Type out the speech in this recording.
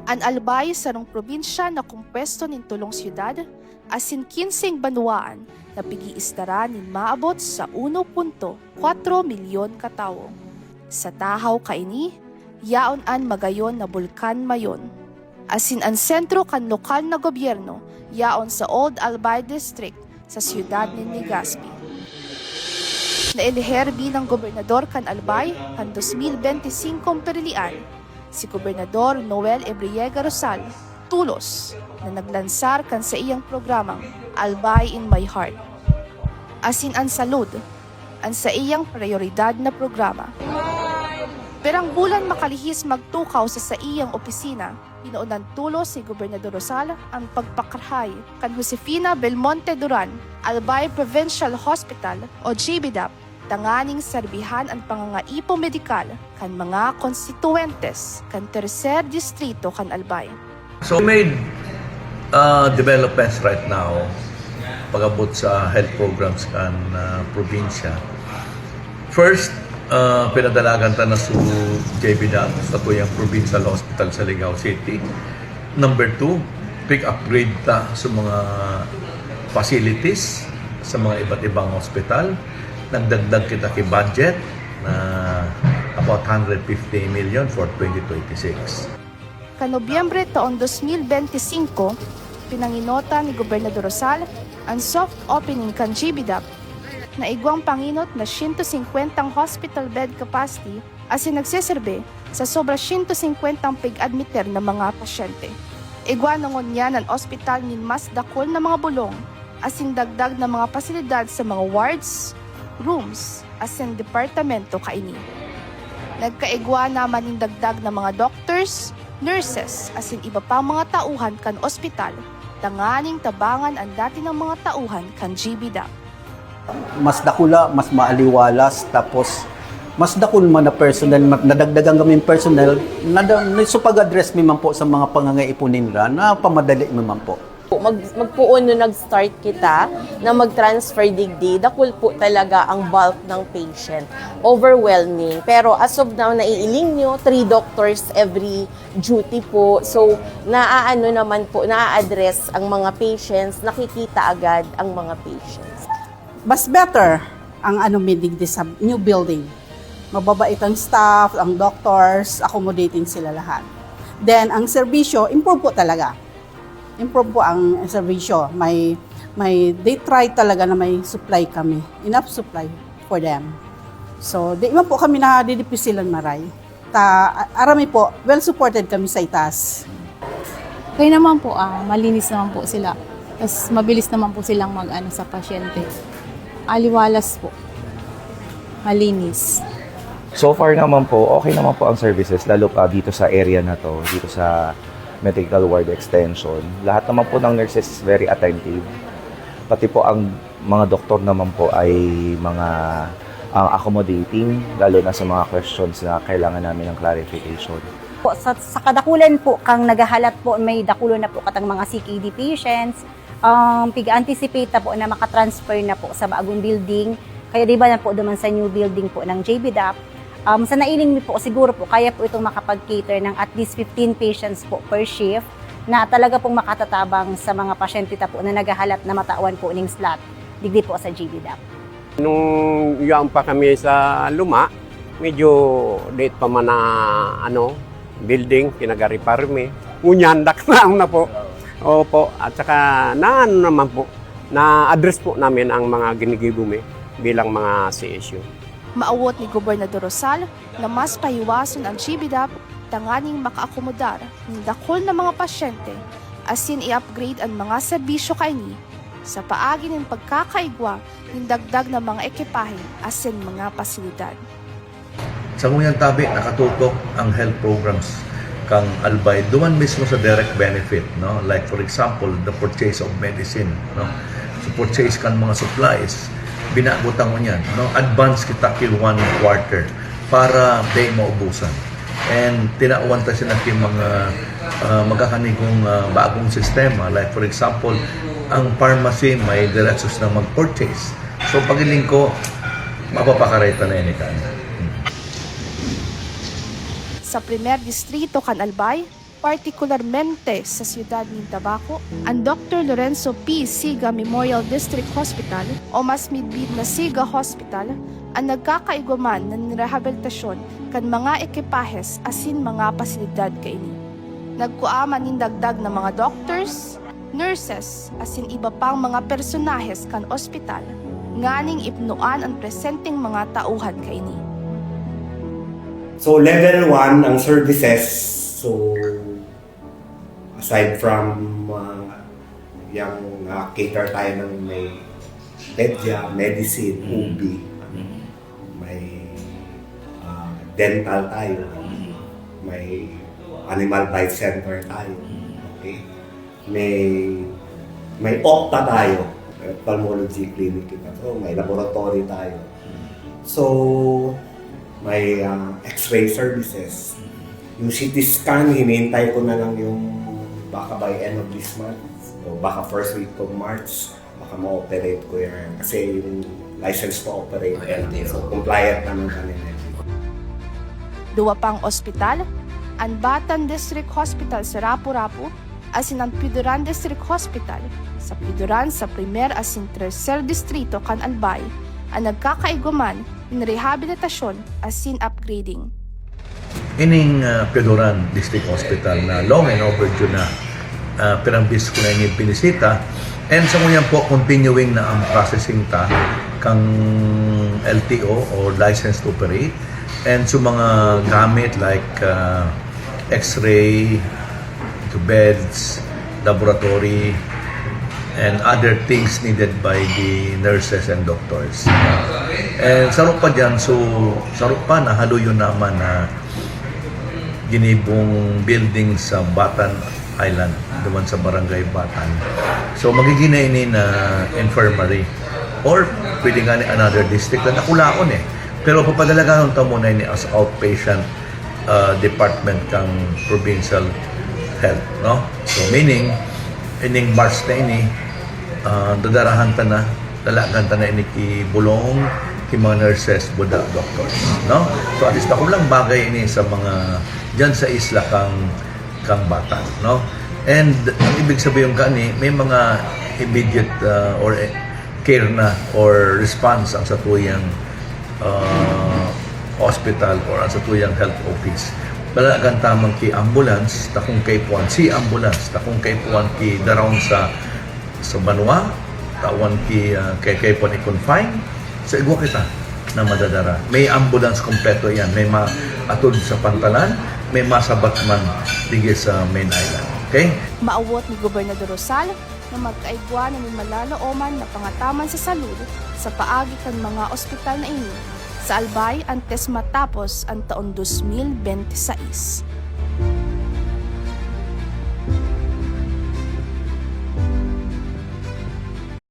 Ang Albay sarong probinsya na kumpesto nin tulong siyudad, asin 15 banwaan na pigi-istara nin maabot sa 1.4 milyon katao. Sa tahaw kaini, yaon an magayon na bulkan mayon. Asin ang sentro kan lokal na gobyerno, yaon sa Old Albay District sa siyudad ni Legazpi. Nailiherbi ng gobernador kan Albay kan 2025 perilian, si Gobernador Noel Ebriega Rosal, tulos na naglansar kan sa iyang programang Albay in My Heart. Asin ang salud, ang sa iyang prioridad na programa. Perang bulan makalihis magtukaw sa iyang opisina, pinaunan tulos si Gobernador Rosal ang pagpakrahay kan Josefina Belmonte Duran, Albay Provincial Hospital o JBDAP, tanganing serbihan ang pangangaipo medikal kan mga konstituentes kan tercer distrito kan Albay. So we made developments right now pag-abot sa health programs kan probinsya. First, pinadalagan ta na sa JBDAP sa tuyang provincial hospital sa Ligao City. Number 2, upgrade ta sa mga facilities sa mga iba't ibang hospital. Nagdagdag kita kay budget na about 150 million for 2026. Kanobyembre taon 2025, pinanginota ni Gobernador Rosal ang soft opening kan JBDAP na igwang panginot na 150 hospital bed capacity asin nagseserbe sa sobra 150 pig-admiter na mga pasyente. Igwa nangon niya ng ospital ni mas dakol na mga bulong asin dagdag na mga pasilidad sa mga wards, rooms, asin departamento kaini. Nagkaigwa naman yung dagdag na mga doctors, nurses, asin iba pang mga tauhan kan ospital, tanganing tabangan ang dati ng mga tauhan kan JBDAP. Mas dakula, mas maaliwalas, tapos mas dakul man na personal, nadagdagan kami personal, so pag-address mi man po sa mga pangangaipunin nila, na pamadali mi man po. Magpuon no nag-start kita na mag-transfer digdi, dakul po talaga ang bulk ng patient. Overwhelming. Pero as of now, naiiling nyo, 3 doctors every duty po. So, naaano naman po, naa-address ang mga patients, nakikita agad ang mga patients. Mas better ang digdi sa new building. Mababait ang staff, ang doctors, accommodating sila lahat. Then, ang serbisyo, improve po talaga. Improve po ang serbisyo. They try talaga na may supply kami. Enough supply for them. So, di man po kami nadidipisilan maray. Arami po, well supported kami sa itas. Kaya naman po, malinis naman po sila. Tapos mabilis naman po silang mag-ano sa pasyente. Aliwalas po. Malinis. So far naman po, okay naman po ang services, lalo pa dito sa area na to, dito sa medical ward extension. Lahat naman po ng nurses is very attentive. Pati po ang mga doktor naman po ay mga accommodating, lalo na sa mga questions na kailangan namin ng clarification. Po, sa kadakulan po, kang nagahalat po, may dakulo na po katang mga CKD patients, pig-anticipate na po na makatransfer na po sa bagong building. Kaya di ba na po duman sa new building po ng JBDAP. Sa nailing po, siguro po, kaya po itong makapag-cater ng at least 15 patients po per shift na talaga pong makatatabang sa mga pasyente po na naghahalat na matawan po ng slot digdi po sa JBDAP. Nung yun pa kami sa Luma, medyo late pa man na building, pinag-repair mi. Unyandak na po. Opo, at saka naman po, na-address po namin ang mga ginigibumi bilang mga CSU. Maawot ni Gobernador Rosal na mas pahiwason ang JBDAP tanganing makaakomodar ng dakol na mga pasyente asin i-upgrade ang mga serbisyo kaini sa paagi ng pagkakaigwa ng dagdag na mga ekipahe asin mga pasilidad. Sa Nguyang Tabi, nakatutok ang health programs kang Albay duman mismo sa direct benefit, no? Like for example, the purchase of medicine, no? So purchase kan mga supplies, binagutan mo niyan, no? Advance kita till 1 quarter para day maubusan. And tinauwan ta sila ng mga magkakanigong bagong sistema. Like for example, ang pharmacy may diretsos na mag-purchase. So pagiling ko, mapapakareta na yan ikan. Sa primer distrito kan Albay, partikularmente sa siyudad ng Tabaco, ang Dr. Lorenzo P. Siga Memorial District Hospital o mas midbid na Siga Hospital ang nagkakaiguman ng rehabilitasyon kan mga ekipahes asin mga pasilidad kaini. Nagkuaman nin dagdag ng mga doctors, nurses, asin iba pang mga personahes kan ospital, nganing ipnuan ang presenteng mga tauhan kaini. So level 1 ang services, so aside from yung cater tayo ng may pedya, medicine, UB, may dental tayo, may animal bite center tayo, okay? May opta tayo, ophthalmology clinic ito, so, may laboratory tayo. So may x-ray services. Yung CT scan, hinihintay ko na lang yung baka by end of this month o baka first week of March, baka ma-operate ko yan. Kasi yung license to operate, so compliant naman kanina. Duwa pang ospital, ang Batan District Hospital sa Rapu-Rapu, asin ang Piduran District Hospital sa Piduran sa primer asin tercer distrito kan Albay, ang nagkakaiguman ng rehabilitasyon asin upgrading. Ining Piduran District Hospital na long and overdue na pinambis ko na yung pinisita, and sa ngunyan po continuing na ang processing ta kang LTO or license to operate, and sa mga gamit like x-ray, beds, laboratory, and other things needed by the nurses and doctors. And sarap pa dyan, so sarap pa na haluyo naman na ginibong building sa Batan Island, doon sa Barangay Batan. So magiging na ini na infirmary or pwede nga ni another district na nakulaon eh. Pero papadalagaan ta muna ini as outpatient department kang provincial health, no? So meaning ining March na ini dadarahan ta na, dalagan ta na ini ki bulong ki mga nurses, buda, doctors, no? So at least ako lang bagay ini sa mga dyan sa isla kang Batan, no? And ang ibig sabihin kani, may mga immediate or care na or response ang sa tuyang hospital or ang sa tuyang health office. Talagang tamang ki ambulance, takong kay puan si ambulance, takong kay puan ki daron sa Banwa, tawan ki kay puan i-confine, sa igwa kita na madadara. May ambulance kompleto yan, may maatod sa Pantalan, may masabat man digay sa main island. Okay? Maawot ni Gobernador Rosal na magkaigwa na ni malalooman na pangataman sa salud sa paagi kan mga ospital na ini sa Albay antes matapos ang taon 2026.